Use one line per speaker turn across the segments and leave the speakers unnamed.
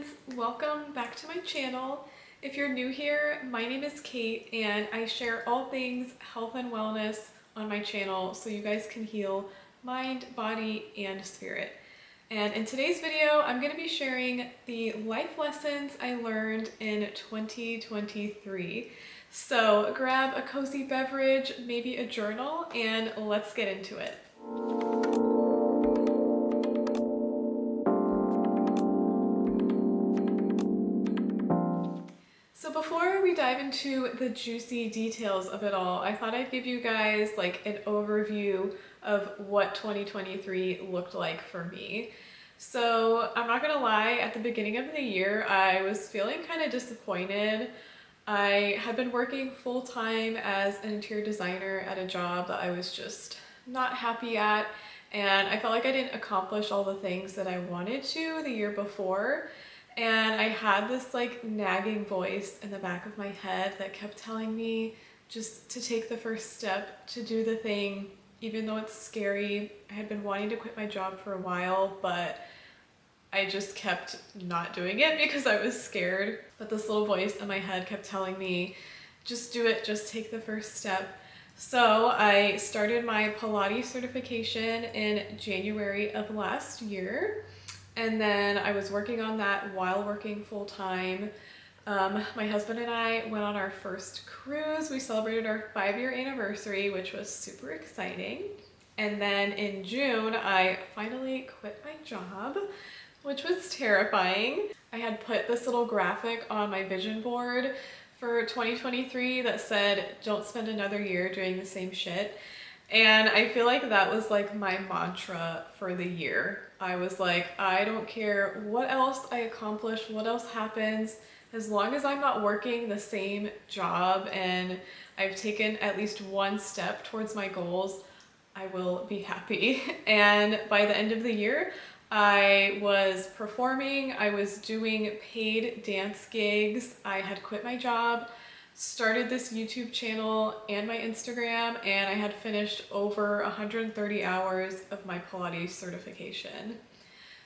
friends, welcome back to my channel. If you're new here, my name is Kate and I share all things health and wellness on my channel so you guys can heal mind, body, and spirit. And in today's video, I'm going to be sharing the life lessons I learned in 2023. So grab a cozy beverage, maybe a journal, and let's get into it. So before we dive into the juicy details of it all, I thought I'd give you guys like an overview of what 2023 looked like for me. So I'm not gonna lie, at the beginning of the year, I was feeling kind of disappointed. I had been working full-time as an interior designer at a job that I was just not happy at, and I felt like I didn't accomplish all the things that I wanted to the year before. And I had this like nagging voice in the back of my head that kept telling me just to take the first step, to do the thing, even though it's scary. I had been wanting to quit my job for a while, but I just kept not doing it because I was scared. But this little voice in my head kept telling me, just do it, just take the first step. So I started my Pilates certification in January of last year. And then I was working on that while working full time. My husband and I went on our first cruise. We celebrated our 5-year anniversary, which was super exciting. And then in June, I finally quit my job, which was terrifying. I had put this little graphic on my vision board for 2023 that said, don't spend another year doing the same shit. And I feel like that was like my mantra for the year. I was like, I don't care what else I accomplish, what else happens, as long as I'm not working the same job and I've taken at least one step towards my goals, I will be happy. And by the end of the year, I was performing, I was doing paid dance gigs, I had quit my job, started this YouTube channel and my Instagram, and I had finished over 130 hours of my Pilates certification.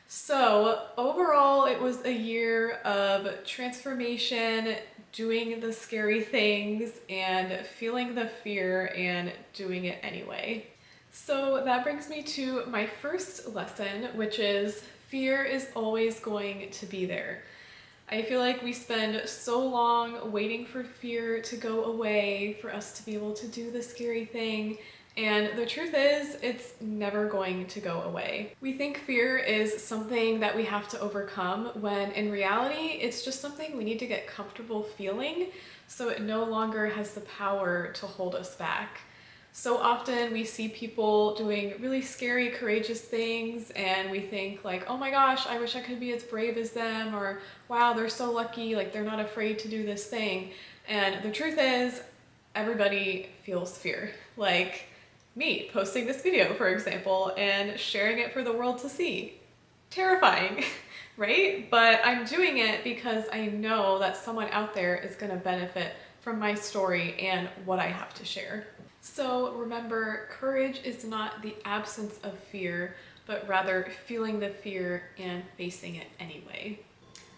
So overall, it was a year of transformation, doing the scary things and feeling the fear and doing it anyway. So that brings me to my first lesson, which is fear is always going to be there. I feel like we spend so long waiting for fear to go away, for us to be able to do the scary thing, and the truth is, it's never going to go away. We think fear is something that we have to overcome, when in reality, it's just something we need to get comfortable feeling so it no longer has the power to hold us back. So often we see people doing really scary, courageous things and we think like, oh my gosh, I wish I could be as brave as them, or wow, they're so lucky, like they're not afraid to do this thing. And the truth is, everybody feels fear. Like me posting this video, for example, and sharing it for the world to see. Terrifying, right? But I'm doing it because I know that someone out there is gonna benefit from my story and what I have to share. So remember, courage is not the absence of fear, but rather feeling the fear and facing it anyway.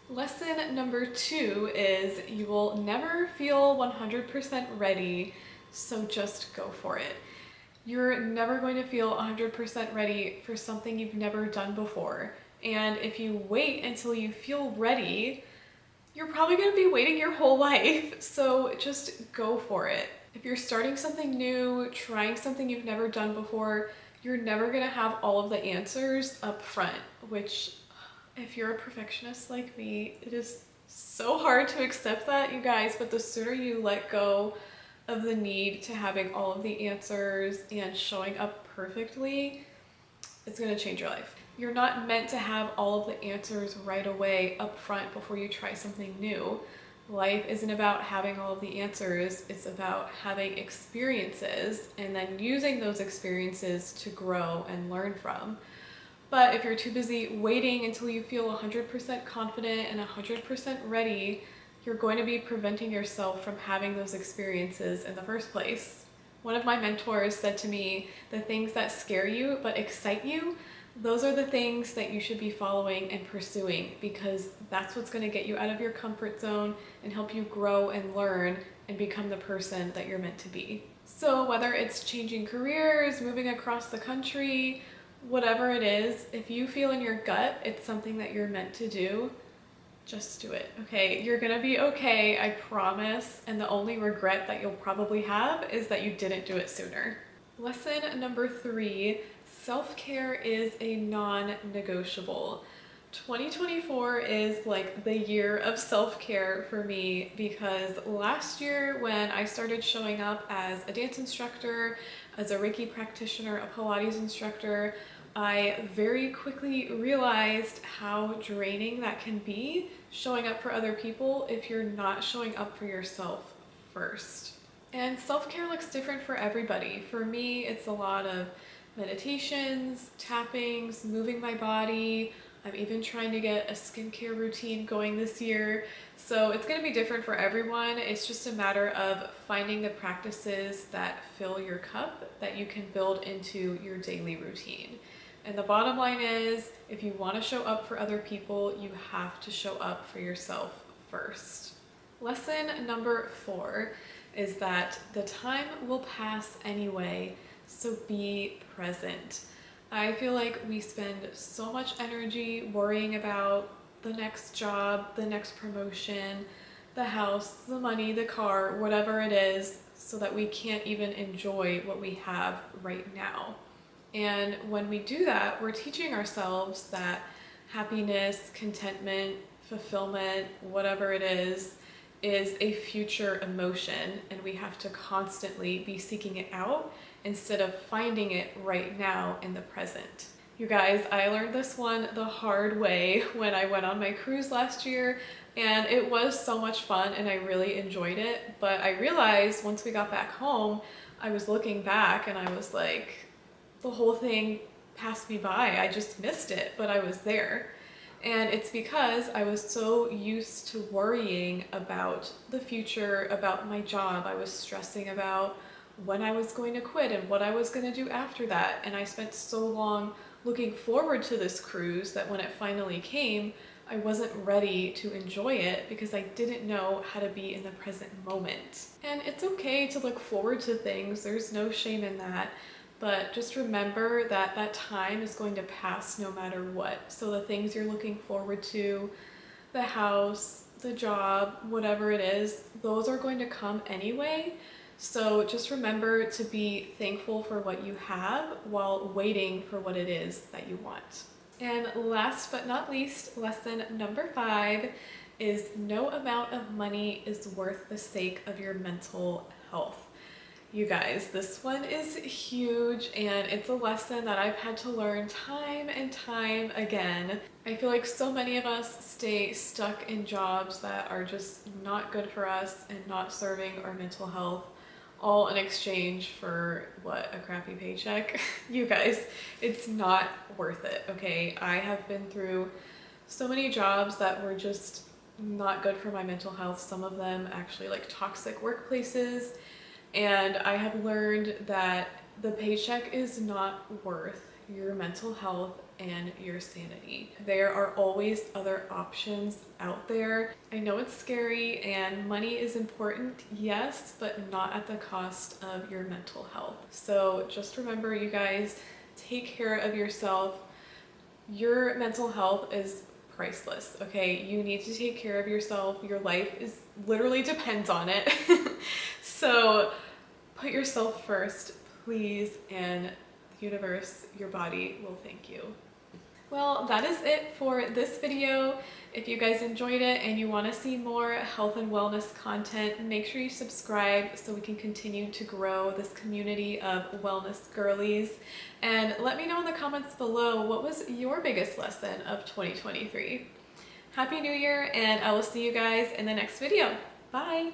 Lesson number 2 is you will never feel 100% ready, so just go for it. You're never going to feel 100% ready for something you've never done before. And if you wait until you feel ready, you're probably going to be waiting your whole life. So just go for it. If you're starting something new, trying something you've never done before, you're never going to have all of the answers up front, which if you're a perfectionist like me, it is so hard to accept that, you guys, but the sooner you let go of the need to having all of the answers and showing up perfectly, it's going to change your life. You're not meant to have all of the answers right away up front before you try something new. Life isn't about having all of the answers, it's about having experiences and then using those experiences to grow and learn from. But if you're too busy waiting until you feel 100% confident and 100% ready, you're going to be preventing yourself from having those experiences in the first place. One of my mentors said to me, the things that scare you but excite you, Those are the things that you should be following and pursuing, because that's what's going to get you out of your comfort zone and help you grow and learn and become the person that you're meant to be. So whether it's changing careers, moving across the country, whatever it is, if you feel in your gut it's something that you're meant to do, just do it, okay? You're gonna be okay, I promise. And the only regret that you'll probably have is that you didn't do it sooner. Lesson number 3, self-care is a non-negotiable. 2024 is like the year of self-care for me, because last year when I started showing up as a dance instructor, as a Reiki practitioner, a Pilates instructor, I very quickly realized how draining that can be, showing up for other people if you're not showing up for yourself first. And self-care looks different for everybody. For me, it's a lot of meditations, tappings, moving my body. I'm even trying to get a skincare routine going this year. So it's going to be different for everyone. It's just a matter of finding the practices that fill your cup that you can build into your daily routine. And the bottom line is, if you want to show up for other people, you have to show up for yourself first. Lesson number 4 is that the time will pass anyway, so be present. I feel like we spend so much energy worrying about the next job, the next promotion, the house, the money, the car, whatever it is, so that we can't even enjoy what we have right now. And when we do that, we're teaching ourselves that happiness, contentment, fulfillment, whatever it is a future emotion, and we have to constantly be seeking it out instead of finding it right now in the present. You guys, I learned this one the hard way when I went on my cruise last year, and it was so much fun and I really enjoyed it. But I realized once we got back home, I was looking back and I was like, the whole thing passed me by. I just missed it, but I was there. And it's because I was so used to worrying about the future, about my job. I was stressing about when I was going to quit and what I was going to do after that. And I spent so long looking forward to this cruise that when it finally came, I wasn't ready to enjoy it because I didn't know how to be in the present moment. And it's okay to look forward to things. There's no shame in that. But just remember that that time is going to pass no matter what. So the things you're looking forward to, the house, the job, whatever it is, those are going to come anyway. So just remember to be thankful for what you have while waiting for what it is that you want. And last but not least, lesson number 5 is no amount of money is worth the sake of your mental health. You guys, this one is huge, and it's a lesson that I've had to learn time and time again. I feel like so many of us stay stuck in jobs that are just not good for us and not serving our mental health, all in exchange for what, a crappy paycheck? You guys, it's not worth it, okay? I have been through so many jobs that were just not good for my mental health, some of them actually like toxic workplaces. And I have learned that the paycheck is not worth your mental health and your sanity. There are always other options out there. I know it's scary and money is important, yes, but not at the cost of your mental health. So just remember, you guys, take care of yourself. Your mental health is priceless, okay? You need to take care of yourself. Your life is literally depends on it. So put yourself first, please, and the universe, your body will thank you. Well, that is it for this video. If you guys enjoyed it and you want to see more health and wellness content, make sure you subscribe so we can continue to grow this community of wellness girlies. And let me know in the comments below, what was your biggest lesson of 2023? Happy New Year, and I will see you guys in the next video. Bye!